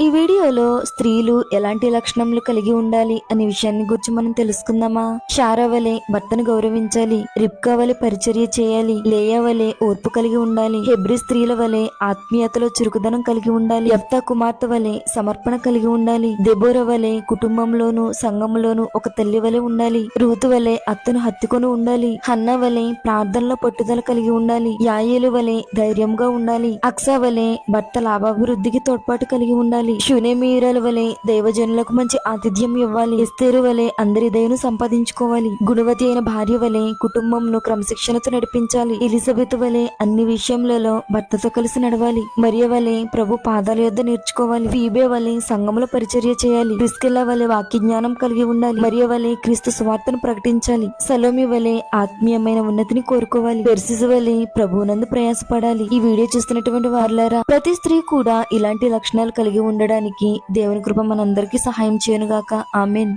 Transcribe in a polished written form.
ఈ వీడియోలో స్త్రీలు ఎలాంటి లక్షణములు కలిగి ఉండాలి అనే విషయాన్ని గురించి మనం తెలుసుకుందామా. షారా వలె భర్తను గౌరవించాలి, రిబ్కా వలె పరిచర్య చేయాలి, లేయా వలె ఓర్పు కలిగి ఉండాలి, హెబ్రీ స్త్రీల వలె ఆత్మీయతలో చురుకుదనం కలిగి ఉండాలి, యెఫ్తా కుమార్తె వలె సమర్పణ కలిగి ఉండాలి, దెబోరా వలె కుటుంబంలోను సంఘంలోను ఒక తల్లి వలె ఉండాలి, రూతు వలె అత్తను హత్తుకొని ఉండాలి, హన్నా వలె ప్రార్థనలో పట్టుదల కలిగి ఉండాలి, యాయేలు వలె ధైర్యంగా ఉండాలి, అక్సా వలె భర్త లాభాభివృద్ధికి తోడ్పాటు కలిగి ఉండాలి, షూనేమీయురాల వలె దైవజనులకు మంచి ఆతిథ్యం ఇవ్వాలి, ఎస్తేరు వలె అందరి దయను సంపాదించుకోవాలి, గుణవతి అయిన భార్య వలె కుటుంబంను క్రమశిక్షణతో నడిపించాలి, ఎలిజబెత్ వలె అన్ని విషయములలో భర్తతో కలిసి నడవాలి, మరియ వలె ప్రభు పాదాల యొద్ద నేర్చుకోవాలి, ఫీబే వలె సంఘములో పరిచర్య చేయాలి, ప్రిస్కిల్లా వలె వాక్య జ్ఞానం కలిగి ఉండాలి, మరియ వలె క్రీస్తు సువార్తను ప్రకటించాలి, సలోమి వలె ఆత్మీయమైన ఉన్నతిని కోరుకోవాలి, పెర్సిస్ వలె ప్రభువునందు ప్రయాసపడాలి. ఈ వీడియో చూస్తున్నటువంటి వారులారా, ప్రతి స్త్రీ కూడా ఇలాంటి లక్షణాలు కలిగి ఉండడానికి దేవుని కృప మనందరికీ సహాయం చేయనుగాక. ఆమేన్.